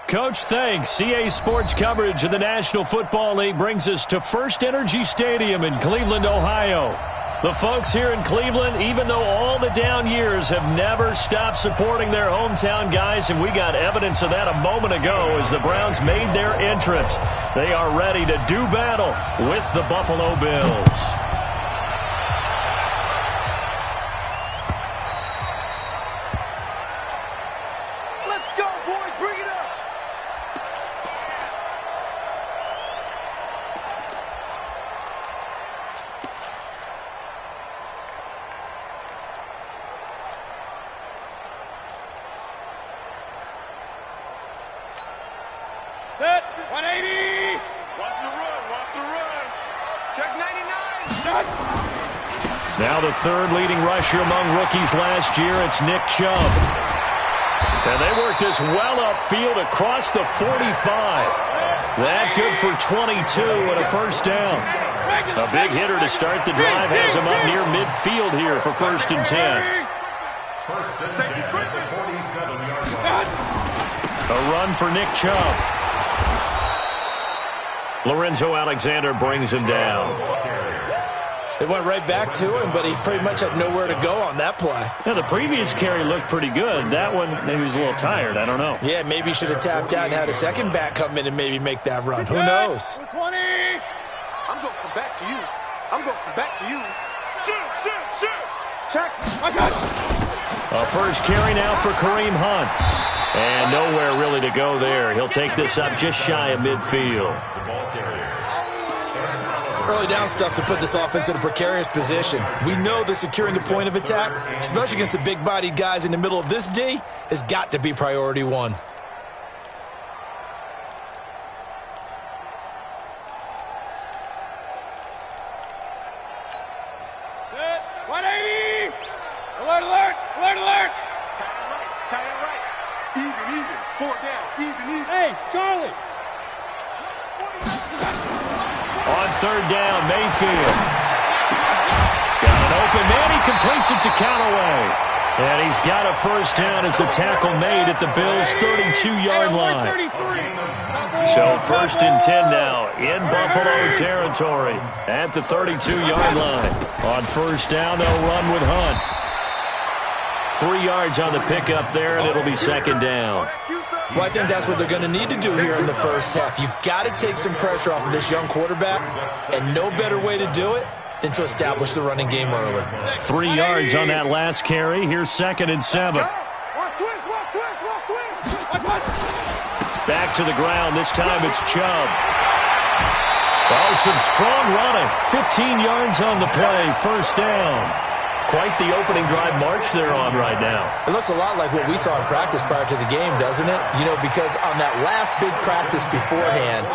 Coach, thanks. CA Sports coverage of the National Football League brings us to First Energy Stadium in Cleveland, Ohio. The folks here in Cleveland, even though all the down years, have never stopped supporting their hometown guys, and we got evidence of that a moment ago as the Browns made their entrance. They are ready to do battle with the Buffalo Bills. Set, 180. Watch the run. Check 99. Shot. Now the third leading rusher among rookies last year, it's Nick Chubb. And they work this well upfield across the 45. That good for 22 and a first down. A big hitter to start the drive has him up near midfield here for 1st and 10. First and 10 at the 47-yard line. A run for Nick Chubb. Lorenzo Alexander brings him down. They went right back to him, but he pretty much had nowhere to go on that play. Yeah, the previous carry looked pretty good. That one, maybe he was a little tired. I don't know. Yeah, maybe he should have tapped out and had a second back come in and maybe make that run. Who knows? 20. I'm going to come back to you. Shoot. Check. I got it. A first carry now for Kareem Hunt. And nowhere really to go there. He'll take this up just shy of midfield. Early down stuff to put this offense in a precarious position. We know that securing the point of attack, especially against the big-bodied guys in the middle of this D, has got to be priority one. Set, 180. Alert. Tie it right. Even. 4 down. Even. Hey, Charlie. On third down, Mayfield. He's got an open man. He completes it to Callaway. And he's got a first down as the tackle made at the Bills' 32-yard line. So 1st and 10 now in Buffalo territory at the 32-yard line. On first down, they'll run with Hunt. 3 yards on the pickup there, and it'll be 2nd down. Well, I think that's what they're going to need to do here in the first half. You've got to take some pressure off of this young quarterback, and no better way to do it than to establish the running game early. 3 yards on that last carry. Here's 2nd and 7. Back to the ground. This time it's Chubb. Oh, some strong running. 15 yards on the play. First down. Quite the opening drive march they're on right now. It looks a lot like what we saw in practice prior to the game, doesn't it? You know, because on that last big practice beforehand,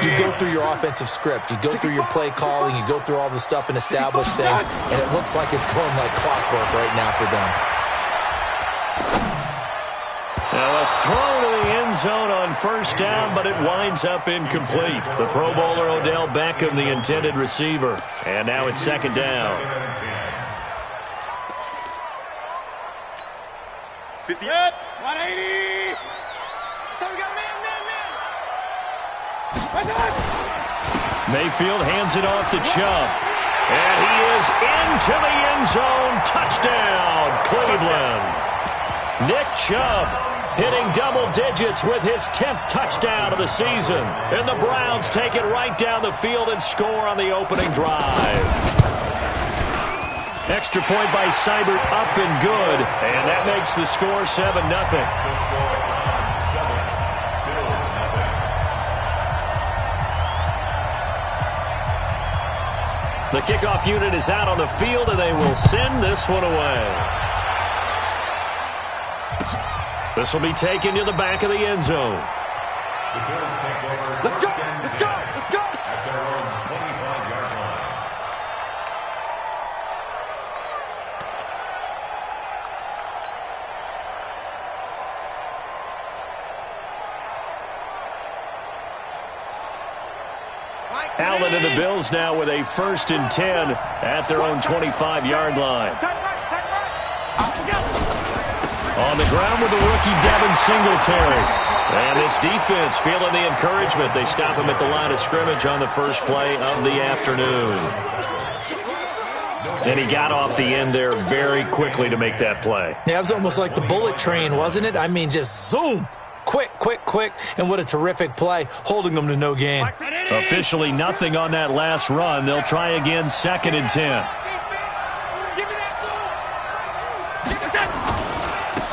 you go through your offensive script. You go through your play calling. You go through all the stuff and establish things. And it looks like it's going like clockwork right now for them. Now a throw to the end zone on first down, but it winds up incomplete. The Pro Bowler Odell Beckham, the intended receiver. And now it's 2nd down. 50. 180. So we got man. Mayfield hands it off to Chubb. And he is into the end zone. Touchdown, Cleveland. Nick Chubb hitting double digits with his 10th touchdown of the season. And the Browns take it right down the field and score on the opening drive. Extra point by Seibert up and good. And that makes the score 7-0. The kickoff unit is out on the field, and they will send this one away. This will be taken to the back of the end zone. Let's go. At their own 25-yard line. Allen and the Bills now with a 1st and 10 at their own 25-yard line. On the ground with the rookie Devin Singletary. And this defense feeling the encouragement. They stop him at the line of scrimmage on the first play of the afternoon. And he got off the end there very quickly to make that play. Yeah, it was almost like the bullet train, wasn't it? I mean, just zoom. Quick, quick, quick. And what a terrific play, holding them to no gain. Officially nothing on that last run. They'll try again, 2nd and 10.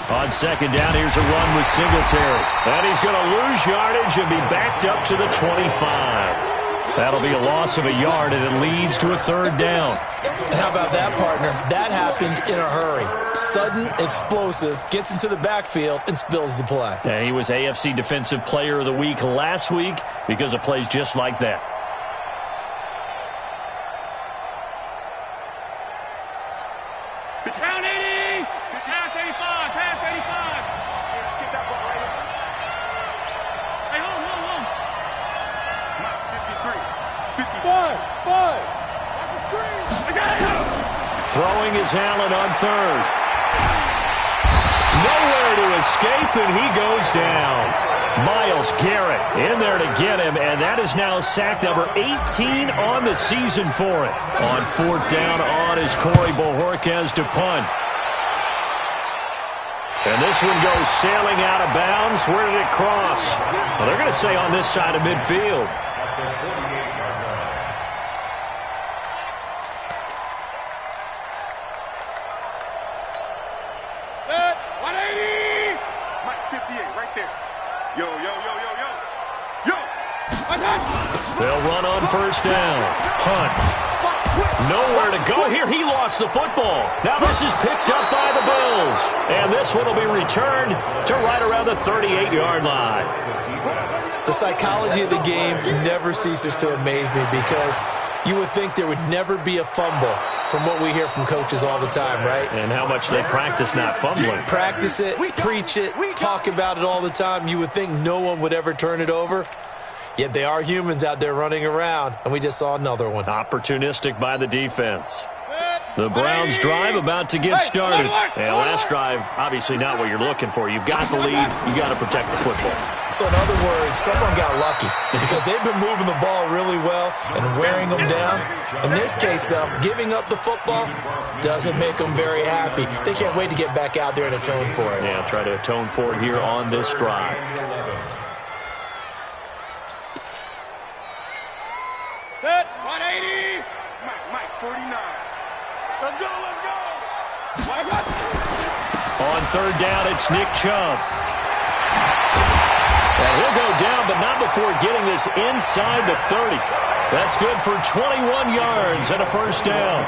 On 2nd down, here's a run with Singletary. And he's going to lose yardage and be backed up to the 25. That'll be a loss of a yard, and it leads to a 3rd down. How about that, partner? That happened in a hurry. Sudden, explosive, gets into the backfield, and spills the play. And he was AFC Defensive Player of the Week last week because of plays just like that. Down 80. Pass 85. Pass 85. Skip that ball right here. Hey, hold. 53. 50. Five. Watch the screen. I got it. Throwing is Allen on 3rd. Nowhere to escape, and he goes down. Myles Garrett in there to get him, and that is now sack number 18 on the season for it. On 4th down on is Corey Bojorquez to punt. And this one goes sailing out of bounds. Where did it cross? Well, they're going to say on this side of midfield. Set. 180. Mike, 58, right there. Yo. They'll run on 1st down. Hunt. Nowhere to go here. He lost the football. Now this is picked up by the Bills. And this one will be returned to right around the 38-yard line. The psychology of the game never ceases to amaze me because you would think there would never be a fumble from what we hear from coaches all the time, right? And how much they practice not fumbling. Practice it, preach it, talk about it all the time. You would think no one would ever turn it over. Yet they are humans out there running around, and we just saw another one. Opportunistic by the defense. The Browns drive about to get started. And last drive, obviously not what you're looking for. You've got the lead. You got to protect the football. So in other words, someone got lucky because they've been moving the ball really well and wearing them down. In this case, though, giving up the football doesn't make them very happy. They can't wait to get back out there and atone for it. Yeah, try to atone for it here on this drive. Set. 180. Mike, 49. Let's go. On 3rd down, it's Nick Chubb. And he'll go down, but not before getting this inside the 30. That's good for 21 yards and a 1st down.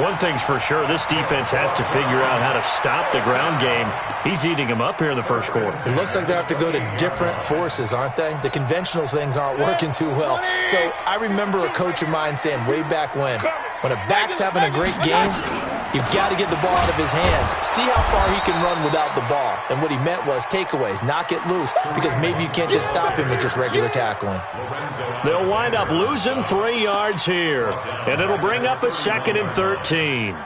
One thing's for sure, this defense has to figure out how to stop the ground game. He's eating them up here in the 1st quarter. It looks like they have to go to different forces, aren't they? The conventional things aren't working too well. So I remember a coach of mine saying way back when a back's having a great game, you've got to get the ball out of his hands. See how far he can run without the ball. And what he meant was takeaways, knock it loose, because maybe you can't just stop him with just regular tackling. They'll wind up losing 3 yards here, and it'll bring up a 2nd and 13.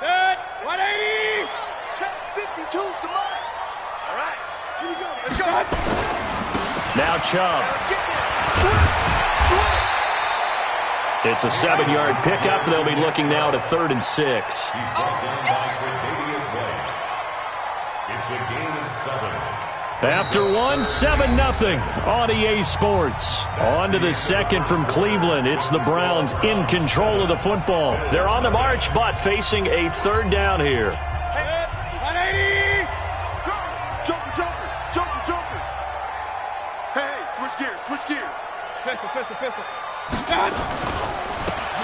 Set. 180. Check 52's the mark. All right, here we go. Let's go. Now Chubb. It's a 7-yard pickup. They'll be looking now to 3rd and 6. He's brought down by Tre'Davious White. It's a gain of 7. After 7-0 on EA Sports. On to the 2nd from Cleveland. It's the Browns in control of the football. They're on the march, but facing a 3rd down here. Set. 180. Joker. Hey, switch gears. Pistol.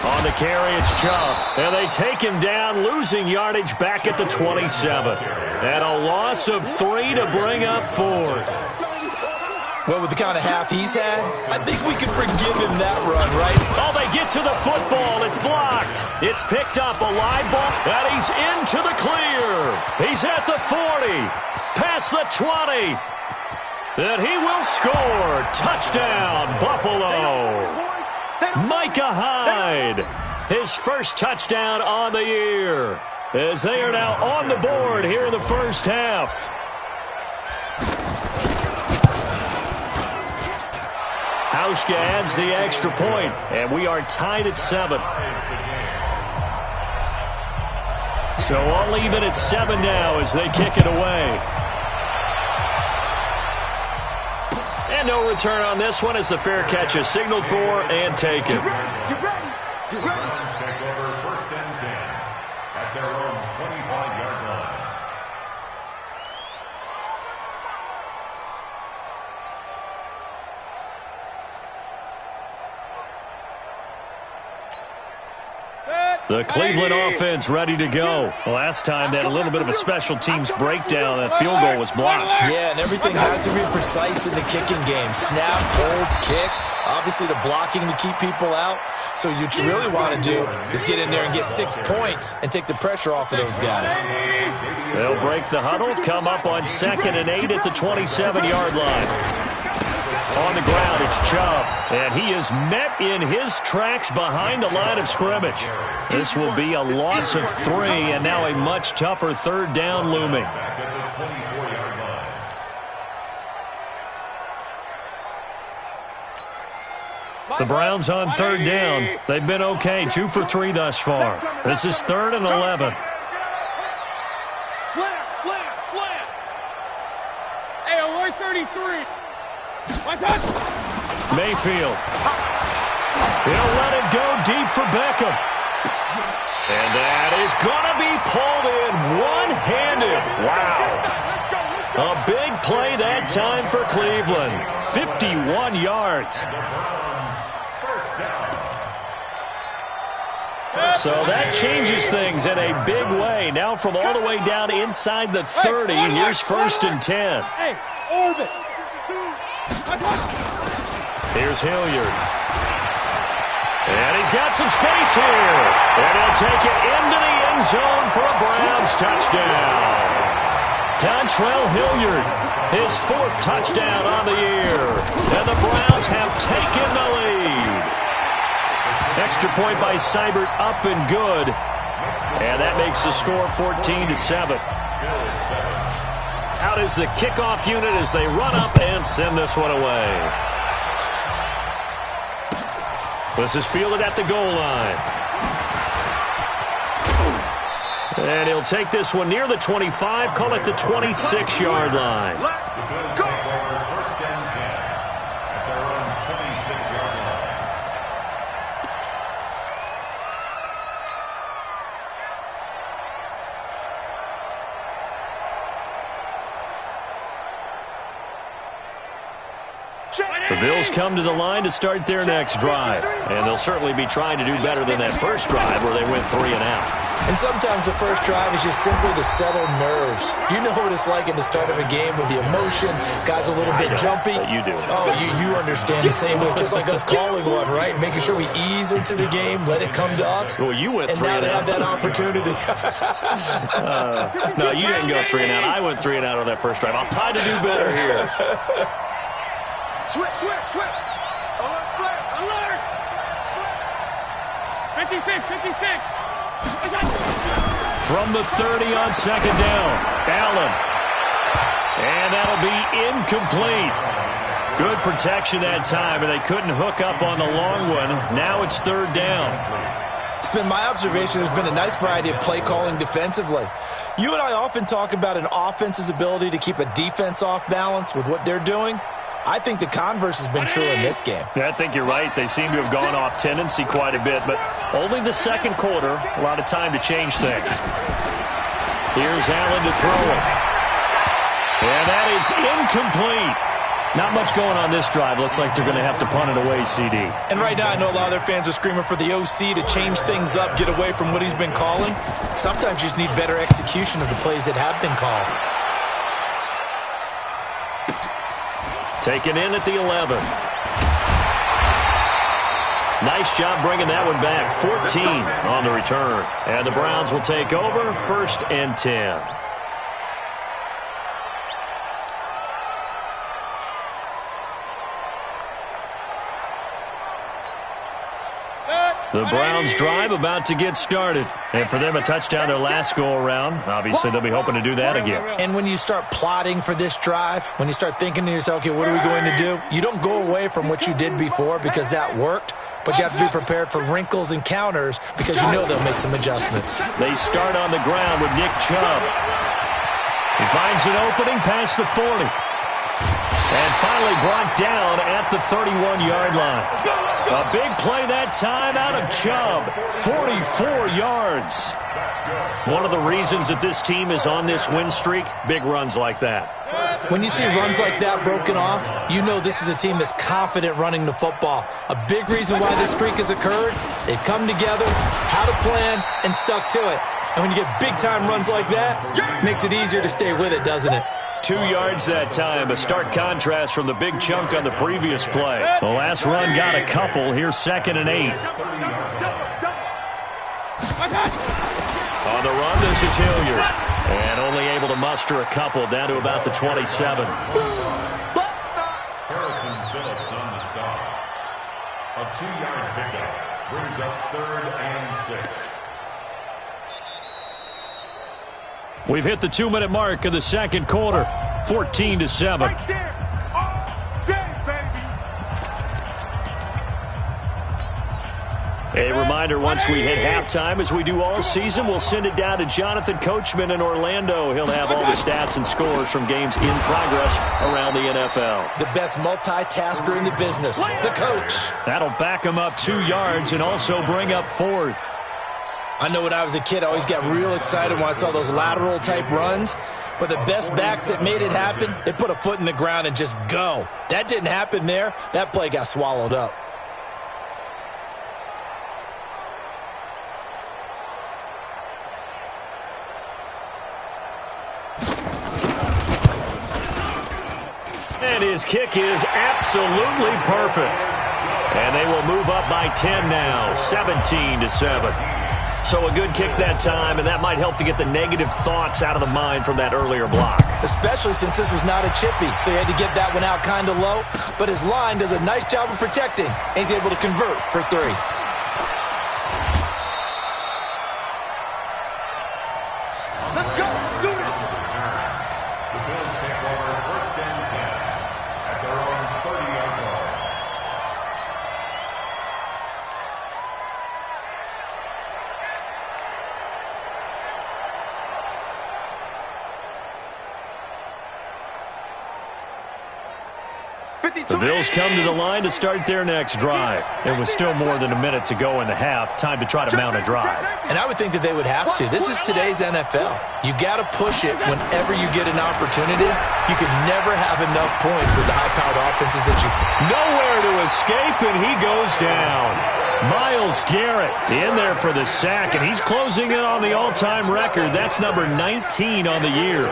On the carry, it's Chubb. And they take him down, losing yardage back at the 27. And a loss of 3 to bring up 4th. Well, with the kind of half he's had, I think we can forgive him that run, right? Oh, they get to the football. It's blocked. It's picked up, a live ball, and he's into the clear. He's at the 40, past the 20. And he will score. Touchdown, Buffalo. Hey, Micah Hyde, his first touchdown on the year, as they are now on the board here in the first half. Hauschka adds the extra point, and we are tied at 7. So all even at 7 now as they kick it away. And no return on this one as the fair catch is signaled for and taken. Get ready. The Browns take over 1st and 10 at their own 25-yard line. The Cleveland offense ready to go. Last time they had a little bit of a special teams breakdown. That field goal was blocked. Yeah, and everything has to be precise in the kicking game. Snap, hold, kick. Obviously the blocking to keep people out. So what you really want to do is get in there and get 6 points and take the pressure off of those guys. They'll break the huddle, come up on 2nd and 8 at the 27-yard line. On the ground, it's Chubb, and he is met in his tracks behind the line of scrimmage. This will be a loss of 3, and now a much tougher 3rd down looming. The Browns on 3rd down. They've been okay, 2 for 3 thus far. This is 3rd and 11. Slam. Hey, alert 33. Mayfield. He'll let it go deep for Beckham. And that is going to be pulled in one-handed. Wow. A big play that time for Cleveland. 51 yards. So that changes things in a big way. Now from all the way down inside the 30, here's 1st and 10. Hey, orbit. Here's Hilliard. And he's got some space here. And he'll take it into the end zone for a Browns touchdown. Dontrell Hilliard, his 4th touchdown on the year. And the Browns have taken the lead. Extra point by Seibert up and good. And that makes the score 14-7. Out is the kickoff unit as they run up and send this one away. This is fielded at the goal line. And he'll take this one near the 25, call it the 26-yard line. The Bills come to the line to start their next drive. And they'll certainly be trying to do better than that first drive where they went 3 and out. And sometimes the first drive is just simply to settle nerves. You know what it's like at the start of a game with the emotion. Guys a little bit jumpy. You do. Oh, you understand the same way. It's just like us calling one, right? Making sure we ease into the game, let it come to us. Well, you went 3 and out. And now they have that opportunity. No, you didn't go 3 and out. I went 3 and out on that first drive. I'll try to do better here. Switch. Alert, flare. Alert. 56. From the 30 on 2nd down, Allen. And that'll be incomplete. Good protection that time, and they couldn't hook up on the long one. Now it's 3rd down. It's been my observation there's been a nice variety of play calling defensively. You and I often talk about an offense's ability to keep a defense off balance with what they're doing. I think the converse has been true in this game. Yeah, I think you're right. They seem to have gone off tendency quite a bit, but only the 2nd quarter, a lot of time to change things. Here's Allen to throw it. And that is incomplete. Not much going on this drive. Looks like they're going to have to punt it away, CD. And right now I know a lot of their fans are screaming for the OC to change things up, get away from what he's been calling. Sometimes you just need better execution of the plays that have been called. Taken in at the 11. Nice job bringing that one back. 14 on the return. And the Browns will take over 1st and 10. The Browns drive about to get started. And for them, a touchdown their last go-around. Obviously, they'll be hoping to do that again. And when you start plotting for this drive, when you start thinking to yourself, okay, what are we going to do? You don't go away from what you did before because that worked, but you have to be prepared for wrinkles and counters because you know they'll make some adjustments. They start on the ground with Nick Chubb. He finds an opening past the 40. And finally brought down at the 31-yard line. A big play that time out of Chubb. 44 yards. One of the reasons that this team is on this win streak, big runs like that. When you see runs like that broken off, you know this is a team that's confident running the football. A big reason why this streak has occurred, they've come together, had a plan, and stuck to it. And when you get big-time runs like that, it makes it easier to stay with it, doesn't it? 2 yards that time, a stark contrast from the big chunk on the previous play. The last run got a couple. Here's 2nd and 8. On the run, this is Hilliard. And only able to muster a couple down to about the 27. Harrison Phillips on the stop. A 2-yard pickup brings up 3rd and 6. We've hit the 2-minute mark of the second quarter. 14-7. Right there. All day, baby. A reminder, once we hit halftime, as we do all season, we'll send it down to Jonathan Coachman in Orlando. He'll have all the stats and scores from games in progress around the NFL. The best multitasker in the business, the coach. That'll back him up 2 yards and also bring up 4th. I know when I was a kid, I always got real excited when I saw those lateral-type runs. But the best backs that made it happen, they put a foot in the ground and just go. That didn't happen there. That play got swallowed up. And his kick is absolutely perfect. And they will move up by 10 now, 17-7. So a good kick that time, and that might help to get the negative thoughts out of the mind from that earlier block. Especially since this was not a chippy, so he had to get that one out kind of low. But his line does a nice job of protecting, and he's able to convert for 3. Let's go. Do it. The Bills take over 1st and 10 at their own 30-yard line. The Bills come to the line to start their next drive. It was still more than a minute to go in the half. Time to try to mount a drive. And I would think that they would have to. This is today's NFL. You got to push it whenever you get an opportunity. You can never have enough points with the high-powered offenses that you... Nowhere to escape, and he goes down. Myles Garrett in there for the sack, and he's closing in on the all-time record. That's number 19 on the year.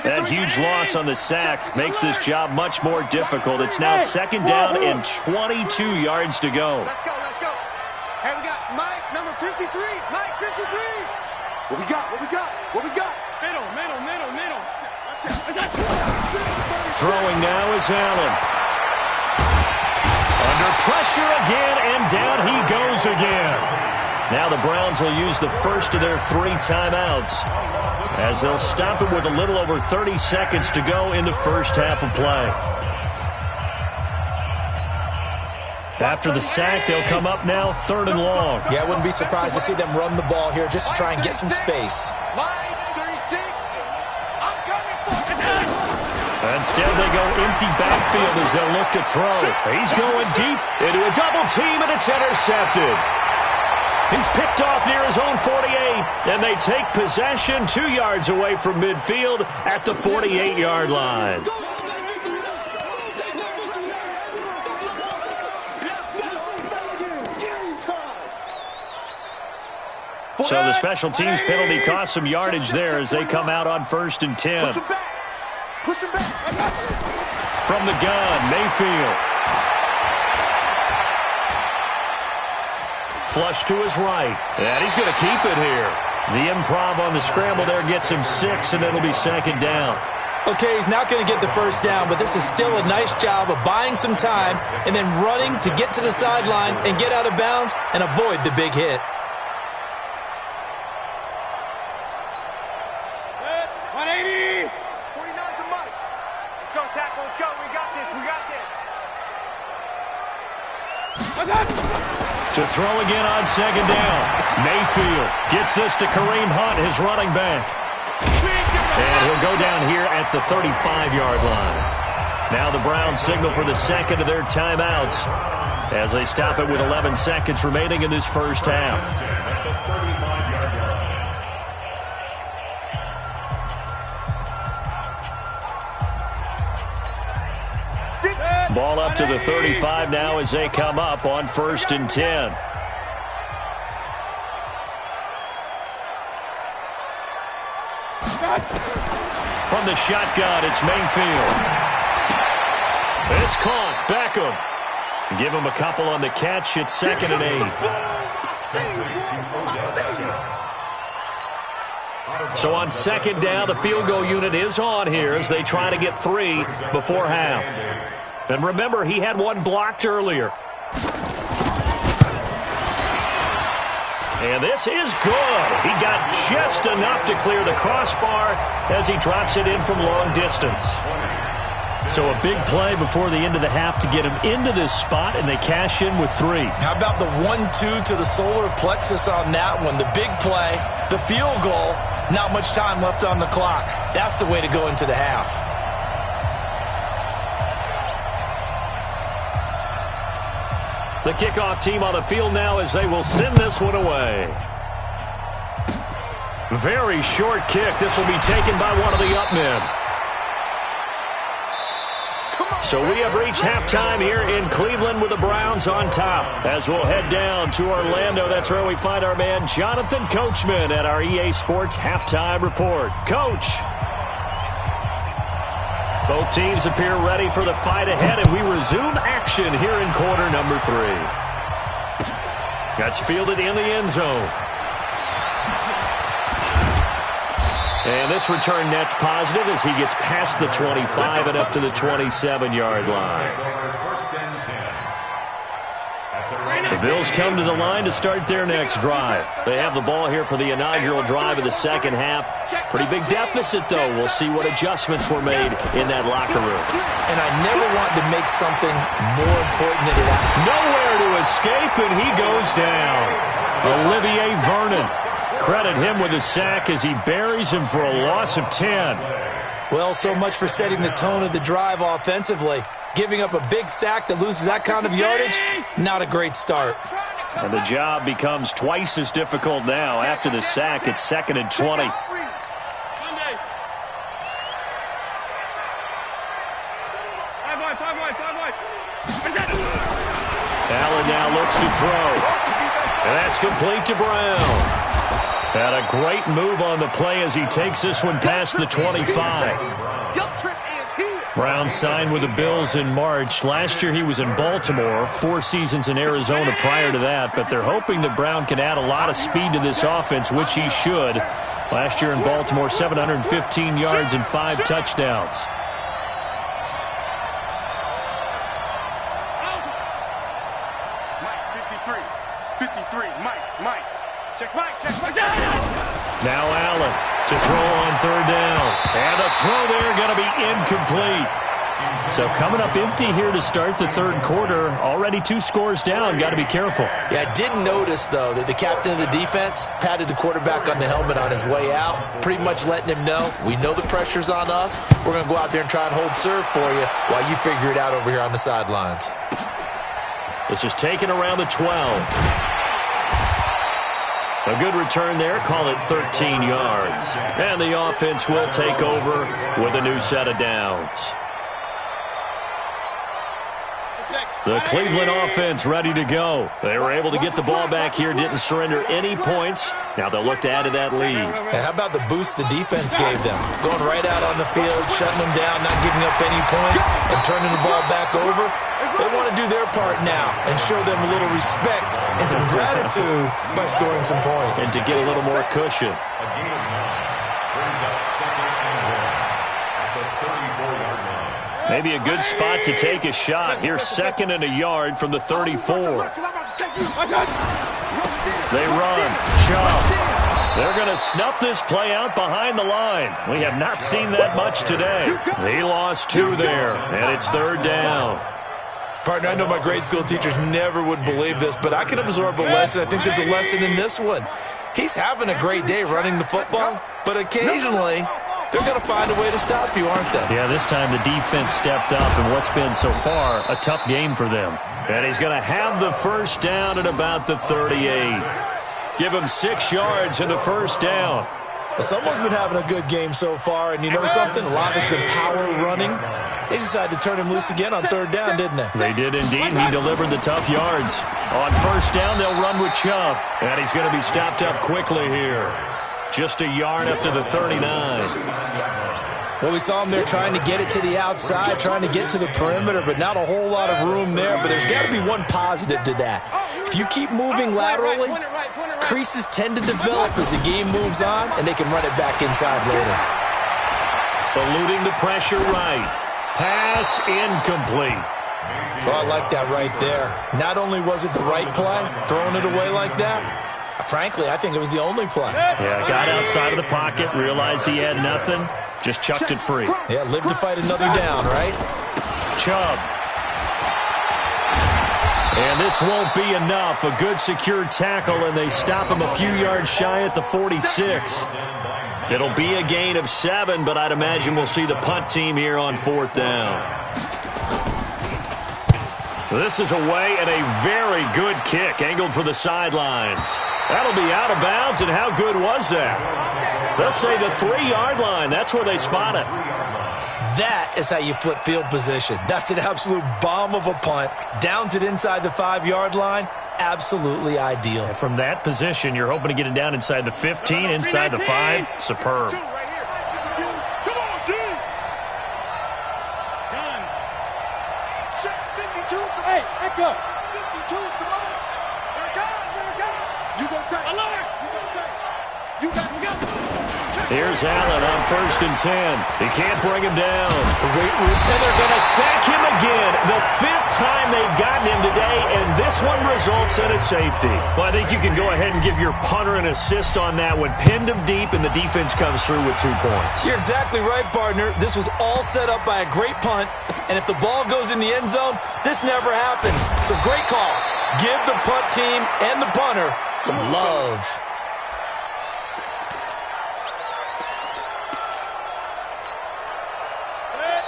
That huge loss on the sack makes this job much more difficult. It's now 2nd down and 22 yards to go. Let's go, let's go. Hey, we got Mike, number 53. Mike, 53. What we got? What we got? What we got? Middle. Throwing now is Allen. Under pressure again, and down he goes again. Now the Browns will use the first of their 3 timeouts, as they'll stop it with a little over 30 seconds to go in the first half of play. After the sack, they'll come up now 3rd and long. Yeah, I wouldn't be surprised to see them run the ball here just to try and get some space. Line 36. I'm coming for it. Instead, they go empty backfield as they'll look to throw. He's going deep into a double team, and it's intercepted. He's picked off near his own 48, and they take possession 2 yards away from midfield at the 48-yard line. So the special teams penalty cost some yardage there as they come out on 1st and 10. Push him back. Push him back. From the gun, Mayfield. Flush to his right. And he's going to keep it here. The improv on the scramble there gets him 6, and it'll be 2nd down. Okay, he's not going to get the first down, but this is still a nice job of buying some time and then running to get to the sideline and get out of bounds and avoid the big hit. 180. 49 to Mike. Let's go, tackle. Let's go. We got this. We got this. To throw again on second down. Mayfield gets this to Kareem Hunt, his running back. And he'll go down here at the 35-yard line. Now the Browns signal for the second of their timeouts as they stop it with 11 seconds remaining in this first half. Ball up to the 35 now as they come up on 1st and 10. From the shotgun, it's Mayfield. It's caught. Beckham. Give him a couple on the catch. It's 2nd and 8. So on 2nd down, the field goal unit is on here as they try to get 3 before half. And remember, he had one blocked earlier. And this is good. He got just enough to clear the crossbar as he drops it in from long distance. So a big play before the end of the half to get him into this spot, and they cash in with 3. How about the 1-2 to the solar plexus on that one? The big play, the field goal, not much time left on the clock. That's the way to go into the half. The kickoff team on the field now as they will send this one away. Very short kick. This will be taken by one of the up men. So we have reached halftime here in Cleveland with the Browns on top. As we'll head down to Orlando, that's where we find our man Jonathan Coachman at our EA Sports Halftime Report. Coach. Both teams appear ready for the fight ahead, and we resume action here in quarter number 3. That's fielded in the end zone. And this return net's positive as he gets past the 25 and up to the 27-yard line. The Bills come to the line to start their next drive. They have the ball here for the inaugural drive of the second half. Pretty big deficit, though. We'll see what adjustments were made in that locker room. And I never want to make something more important than it is. Nowhere to escape, and he goes down. Olivier Vernon. Credit him with a sack as he buries him for a loss of 10. Well, so much for setting the tone of the drive offensively. Giving up a big sack that loses that kind of yardage, not a great start. And the job becomes twice as difficult now. After the sack, it's 2nd and 20. Allen now looks to throw. And that's complete to Brown. And a great move on the play as he takes this one past the 25. Brown signed with the Bills in March. Last year he was in Baltimore, 4 seasons in Arizona prior to that, but they're hoping that Brown can add a lot of speed to this offense, which he should. Last year in Baltimore, 715 yards and 5 touchdowns. Now Allen to throw on 3rd down. And the throw there going to be incomplete. So coming up empty here to start the 3rd quarter. Already 2 scores down. Got to be careful. Yeah, I did notice, though, that the captain of the defense patted the quarterback on the helmet on his way out, pretty much letting him know, we know the pressure's on us. We're going to go out there and try and hold serve for you while you figure it out over here on the sidelines. This is taken around the 12. A good return there. Call it 13 yards. And the offense will take over with a new set of downs. The Cleveland offense ready to go. They were able to get the ball back here, didn't surrender any points. Now they'll look to add to that lead. And how about the boost the defense gave them? Going right out on the field, shutting them down, not giving up any points, and turning the ball back over. They want to do their part now and show them a little respect and some gratitude by scoring some points. And to get a little more cushion. A gain of 9 brings up 2nd and 1 at the Maybe a good spot to take a shot. Here's 2nd and a yard from the 34. They run. Chubb. They're going to snuff this play out behind the line. We have not seen that much today. He lost 2 there, and it's 3rd down. Partner, I know my grade school teachers never would believe this, but I can absorb a lesson. I think there's a lesson in this one. He's having a great day running the football, but occasionally they're going to find a way to stop you, aren't they? Yeah, this time the defense stepped up in what's been so far a tough game for them. And he's going to have the 1st down at about the 38. Give him 6 yards in the 1st down. Well, someone's been having a good game so far, and you know something? A lot has been power running. They decided to turn him loose again on 3rd down, didn't they? They did indeed. He delivered the tough yards. On 1st down, they'll run with Chubb. And he's going to be stopped up quickly here. Just a yard up to the 39. Well, we saw him there trying to get it to the outside, trying to get to the perimeter, but not a whole lot of room there. But there's got to be one positive to that. If you keep moving laterally, creases tend to develop as the game moves on, and they can run it back inside later. Eluding the pressure right. Pass incomplete. Oh, I like that right there. Not only was it the right play, throwing it away like that, frankly, I think it was the only play. Yeah, got outside of the pocket, realized he had nothing, just chucked it free. Yeah, live to fight another down, right? Chubb. And this won't be enough. A good secure tackle, and they stop him a few yards shy at the 46. It'll be a gain of 7, but I'd imagine we'll see the punt team here on 4th down. This is away, and a very good kick angled for the sidelines. That'll be out of bounds, and how good was that? They'll say the 3-yard line. That's where they spot it. That is how you flip field position. That's an absolute bomb of a punt. Downs it inside the 5-yard line. Absolutely ideal. And from that position, you're hoping to get it down inside the 15, inside the 5. Superb. Come on, dude. Done. Check 52. Hey, echo. 52. Come on. Here it comes. You go take. I love it. You go take. You got to go. Here's Allen on 1st and 10. He can't bring him down. The weight room. And they're going to sack him again. The 5th time they've gotten him today, and this one results in a safety. Well, I think you can go ahead and give your punter an assist on that one. Pinned him deep, and the defense comes through with 2 points. You're exactly right, partner. This was all set up by a great punt, and if the ball goes in the end zone, this never happens. So great call. Give the punt team and the punter some love.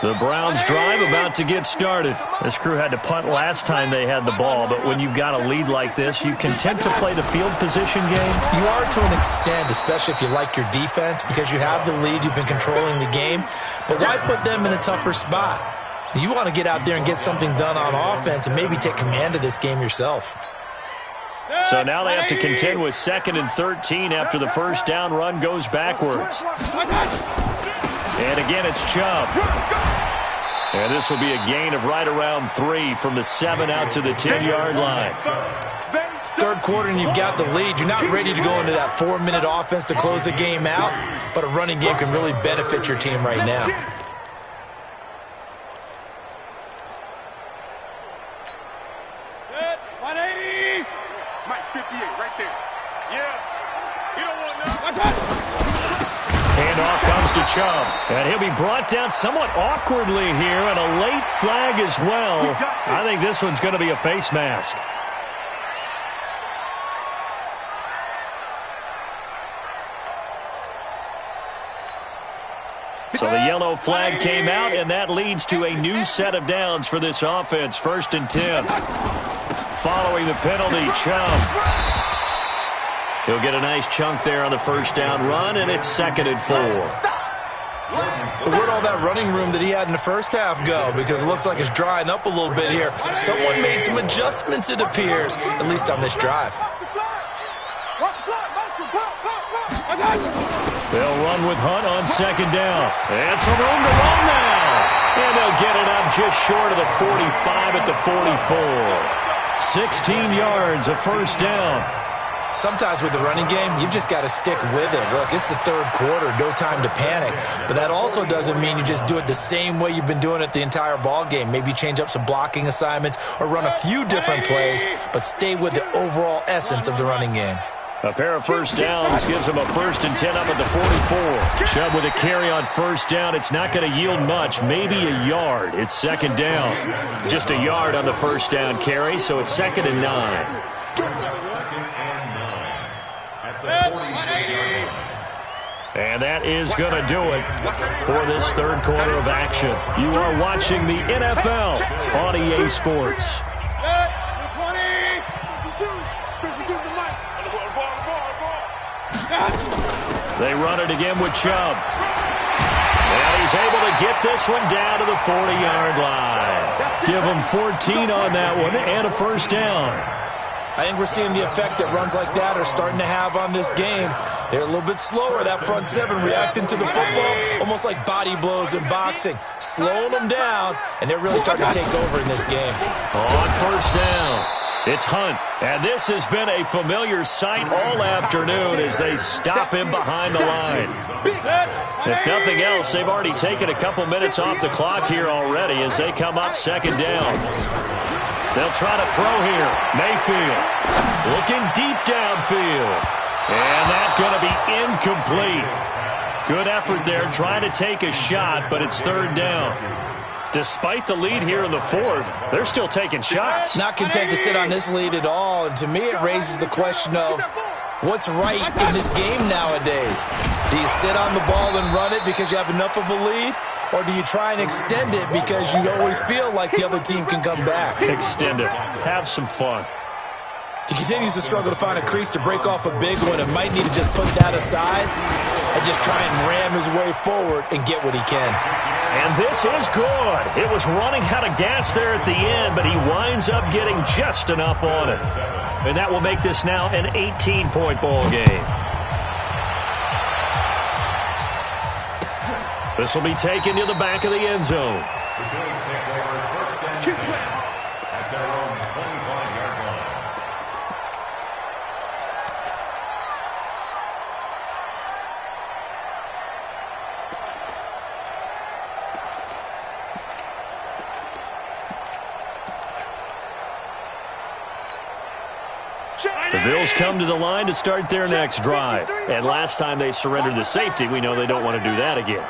The Browns drive about to get started. This crew had to punt last time they had the ball, but when you've got a lead like this, you content to play the field position game? You are to an extent, especially if you like your defense, because you have the lead, you've been controlling the game. But why put them in a tougher spot? You want to get out there and get something done on offense and maybe take command of this game yourself. So now they have to contend with 2nd and 13 after the 1st down run goes backwards. And again, it's Chubb. And this will be a gain of right around 3 from the 7 out to the 10-yard line. 3rd quarter and you've got the lead. You're not ready to go into that 4-minute offense to close the game out, but a running game can really benefit your team right now. Good. 180. Mike 58 right there. Yeah. You don't want nothing. Watch out. Handoff comes to Chubb. And he'll be brought down somewhat awkwardly here, and a late flag as well. I think this one's going to be a face mask. So the yellow flag came out, and that leads to a new set of downs for this offense. 1st and 10. Following the penalty, Chubb. He'll get a nice chunk there on the 1st down run, and it's 2nd and 4. So where'd all that running room that he had in the first half go? Because it looks like it's drying up a little bit here. Someone made some adjustments, it appears, at least on this drive. They'll run with Hunt on 2nd down. And some room to run now. And they'll get it up just short of the 45 at the 44. 16 yards, a 1st down. Sometimes with the running game, you've just got to stick with it. Look, it's the third quarter, no time to panic. But that also doesn't mean you just do it the same way you've been doing it the entire ball game. Maybe change up some blocking assignments or run a few different plays, but stay with the overall essence of the running game. A pair of first downs gives him a 1st and 10 up at the 44. Chubb with a carry on first down. It's not going to yield much, maybe a yard. It's 2nd down. Just a yard on the first down carry, so it's 2nd and 9. And that is going to do it for this third quarter of action. You are watching the NFL on EA Sports. They run it again with Chubb. And he's able to get this one down to the 40-yard line. Give him 14 on that one and a first down. I think we're seeing the effect that runs like that are starting to have on this game. They're a little bit slower, that front seven, reacting to the football, almost like body blows in boxing, slowing them down, and they're really starting to take over in this game. On first down, it's Hunt, and this has been a familiar sight all afternoon as they stop him behind the line. If nothing else, they've already taken a couple minutes off the clock here already as they come up 2nd down. They'll try to throw here. Mayfield looking deep downfield. And that's going to be incomplete. Good effort there trying to take a shot, but it's 3rd down. Despite the lead here in the 4th, they're still taking shots. Not content to sit on this lead at all. And to me, it raises the question of what's right in this game nowadays. Do you sit on the ball and run it because you have enough of a lead? Or do you try and extend it because you always feel like the other team can come back? Extend it. Have some fun. He continues to struggle to find a crease to break off a big one and might need to just put that aside and just try and ram his way forward and get what he can. And this is good. It was running out of gas there at the end, but he winds up getting just enough on it. And that will make this now an 18-point ball game. This will be taken to the back of the end zone. The Bills take over 1st and 10 at their own 25-yard line. The Bills come to the line to start their next drive. And last time they surrendered the safety, we know they don't want to do that again.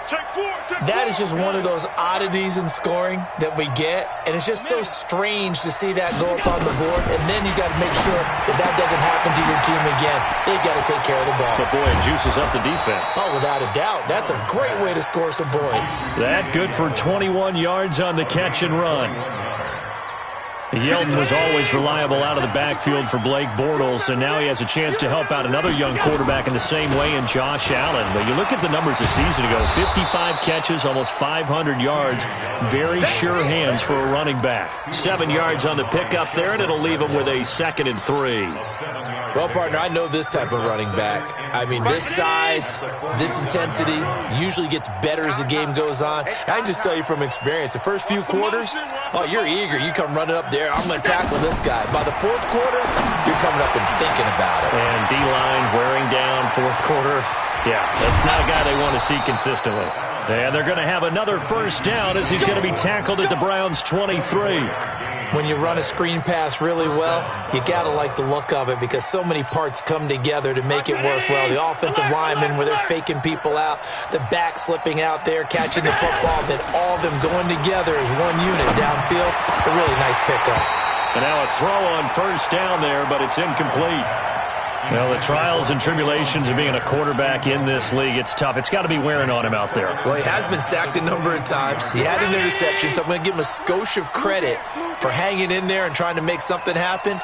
That is just one of those oddities in scoring that we get, and it's just so strange to see that go up on the board, and then you got to make sure that that doesn't happen to your team again. They've got to take care of the ball. But boy, it juices up the defense. Oh, without a doubt. That's a great way to score some points. That good for 21 yards on the catch and run. Yeldon was always reliable out of the backfield for Blake Bortles, and now he has a chance to help out another young quarterback in the same way in Josh Allen. But you look at the numbers a season ago, 55 catches, almost 500 yards. Very sure hands for a running back. 7 yards on the pickup there, and it'll leave him with a 2nd and 3. Well, partner, I know this type of running back. I mean, this size, this intensity usually gets better as the game goes on. I can just tell you from experience, the first few quarters, oh, you're eager. You come running up there, I'm going to tackle this guy. By the 4th quarter, you're coming up and thinking about it. And D-line wearing down 4th quarter. Yeah, that's not a guy they want to see consistently. And they're going to have another first down as he's going to be tackled at the Browns' 23. When you run a screen pass really well, you got to like the look of it because so many parts come together to make it work well. The offensive linemen where they're faking people out, the back slipping out there, catching the football, then all of them going together as one unit downfield. A really nice pickup. And now a throw on first down there, but it's incomplete. Well, the trials and tribulations of being a quarterback in this league, it's tough. It's got to be wearing on him out there. Well, he has been sacked a number of times. He had an interception, so I'm going to give him a skosh of credit for hanging in there and trying to make something happen,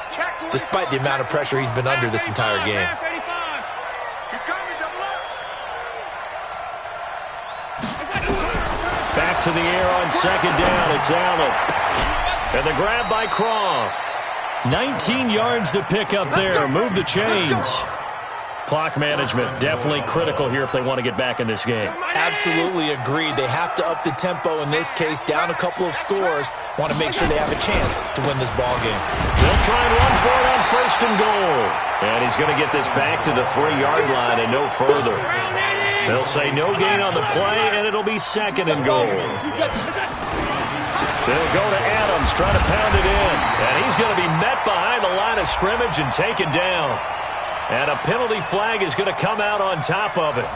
despite the amount of pressure he's been under this entire game. Back to the air on 2nd down. It's Allen. And the grab by Croft. 19 yards to pick up there. Move the chains. Clock management, definitely critical here if they want to get back in this game. Absolutely agreed. They have to up the tempo in this case, down a couple of scores. Want to make sure they have a chance to win this ball game. They'll try and run for it on 1st and goal. And he's going to get this back to the 3-yard line and no further. They'll say no gain on the play, and it'll be 2nd and goal. They'll go to Adams, try to pound it in. And he's going to be met behind the line of scrimmage and taken down. And a penalty flag is going to come out on top of it.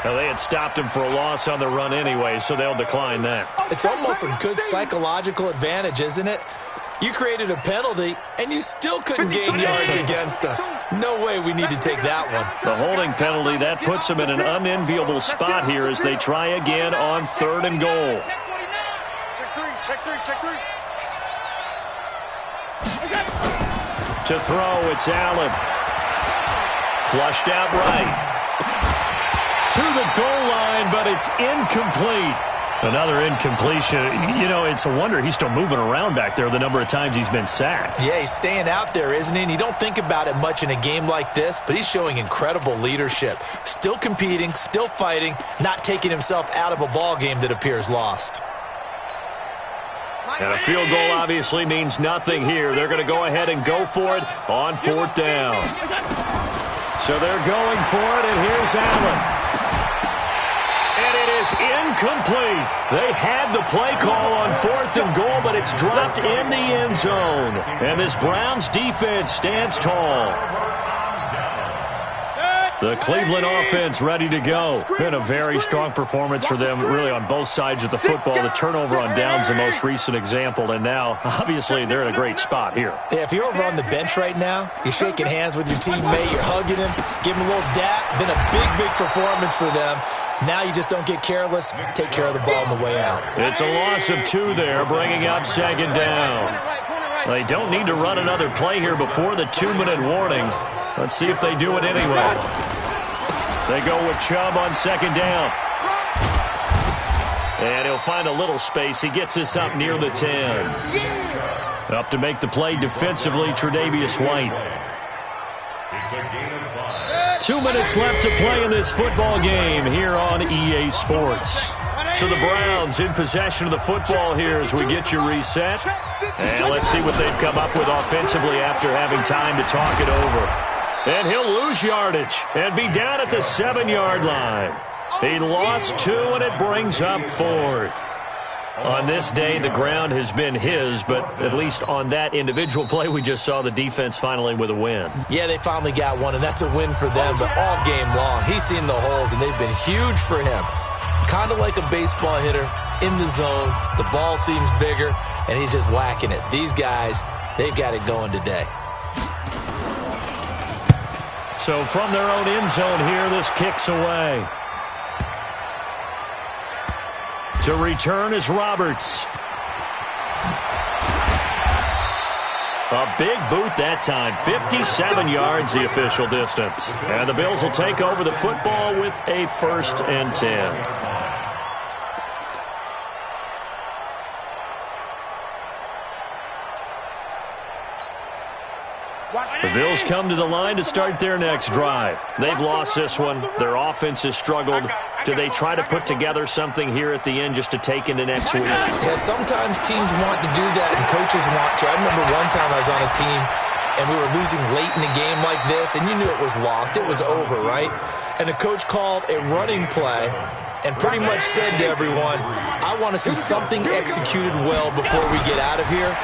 Now, they had stopped him for a loss on the run anyway, so they'll decline that. It's almost a good psychological advantage, isn't it? You created a penalty, and you still couldn't gain yards against us. No way we need to take that one. The holding penalty, that puts them in an unenviable spot here as they try again on 3rd and goal. Check three. To throw, it's Allen. Flushed out right. To the goal line, but it's incomplete. Another incompletion. You know, it's a wonder he's still moving around back there the number of times he's been sacked. Yeah, he's staying out there, isn't he? And you don't think about it much in a game like this, but he's showing incredible leadership. Still competing, still fighting, not taking himself out of a ball game that appears lost. And a field goal obviously means nothing here. They're going to go ahead and go for it on 4th down. So they're going for it, and here's Allen. And it is incomplete. They had the play call on 4th and goal, but it's dropped in the end zone. And this Browns defense stands tall. The Cleveland offense ready to go. Been a very strong performance for them, really, on both sides of the football. The turnover on downs, the most recent example, and now, obviously, they're in a great spot here. Yeah, if you're over on the bench right now, you're shaking hands with your teammate, you're hugging him, give him a little dap. Been a big performance for them. Now you just don't get careless. Take care of the ball on the way out. It's a loss of 2 there, bringing up 2nd down. They don't need to run another play here before the 2-minute warning. Let's see if they do it anyway. They go with Chubb on 2nd down. And he'll find a little space. He gets us up near the 10. Up to make the play defensively, Tre'Davious White. 2 minutes left to play in this football game here on EA Sports. So the Browns in possession of the football here as we get you reset. And let's see what they've come up with offensively after having time to talk it over. And he'll lose yardage and be down at the 7-yard line. He lost 2, and it brings up 4th. On this day, the ground has been his, but at least on that individual play, we just saw the defense finally with a win. Yeah, they finally got one, and that's a win for them, but all game long, he's seen the holes, and they've been huge for him. Kind of like a baseball hitter in the zone. The ball seems bigger, and he's just whacking it. These guys, they've got it going today. So from their own end zone here, this kicks away. To return is Roberts. A big boot that time. 57 yards the official distance. And the Bills will take over the football with a 1st and 10. The Bills come to the line to start their next drive. They've lost this one. Their offense has struggled. Do they try to put together something here at the end just to take into next week? Yeah, sometimes teams want to do that and coaches want to. I remember one time I was on a team and we were losing late in a game like this, and you knew it was lost. It was over, right? And the coach called a running play and pretty much said to everyone, I want to see something executed well before we get out of here.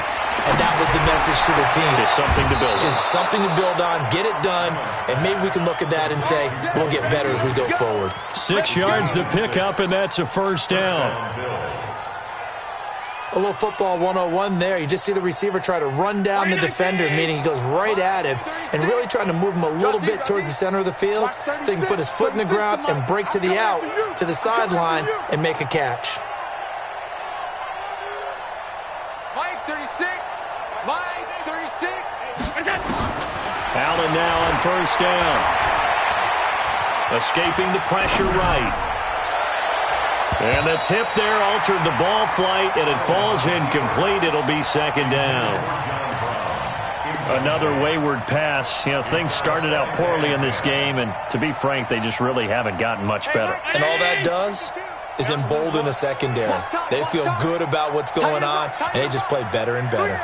And that was the message to the team. Just something to build on. Just something to build on, get it done, and maybe we can look at that and say, we'll get better as we go forward. 6 yards the pickup, and that's a 1st down. A little football 101 there. You just see the receiver try to run down the defender, meaning he goes right at him and really trying to move him a little bit towards the center of the field so he can put his foot in the ground and break to the out, to the sideline, and make a catch. Allen now on 1st down. Escaping the pressure right. And the tip there altered the ball flight, and it falls incomplete. It'll be 2nd down. Another wayward pass. You know, things started out poorly in this game, and to be frank, they just really haven't gotten much better. And all that does is embolden the secondary. They feel good about what's going on, and they just play better and better.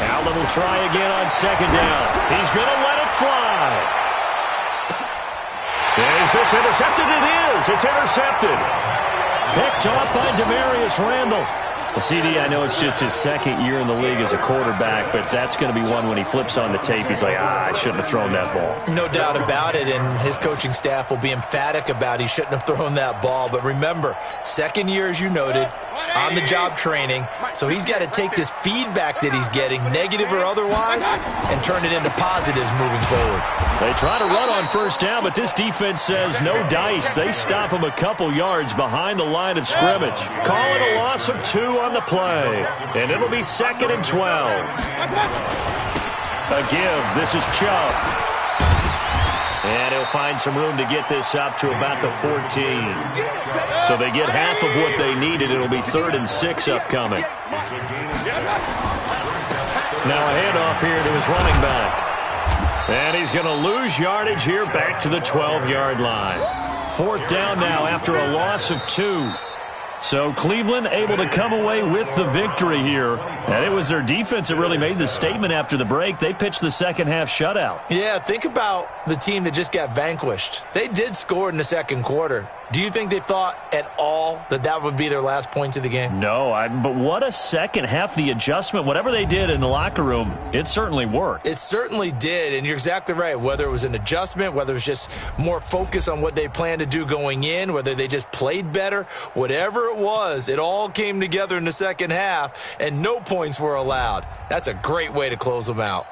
Allen will try again on second down. He's going to let it fly. Is this intercepted? It is. It's intercepted. Picked off by Demarius Randall. The CD, I know it's just his second year in the league as a quarterback, but that's going to be one when he flips on the tape. He's like, I shouldn't have thrown that ball. No doubt about it, and his coaching staff will be emphatic about he shouldn't have thrown that ball. But remember, second year, as you noted, on-the-job training, so he's got to take this feedback that he's getting, negative or otherwise, and turn it into positives moving forward. They try to run on first down, but this defense says no dice. They stop him a couple yards behind the line of scrimmage. Call it a loss of 2 on the play, and it'll be 2nd and 12. A give. This is Chubb. And he'll find some room to get this up to about the 14. So they get half of what they needed. It'll be 3rd and 6 upcoming. Now a handoff here to his running back. And he's going to lose yardage here back to the 12-yard line. 4th down now after a loss of 2. So Cleveland able to come away with the victory here. And it was their defense that really made the statement after the break. They pitched the second-half shutout. Yeah, think about the team that just got vanquished. They did score in the second quarter. Do you think they thought at all that that would be their last points of the game? No, but what a second half. The adjustment, whatever they did in the locker room, it certainly worked. It certainly did, and you're exactly right. Whether it was an adjustment, whether it was just more focus on what they planned to do going in, whether they just played better, whatever it was, it all came together in the second half, and no points were allowed. That's a great way to close them out.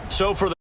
So for the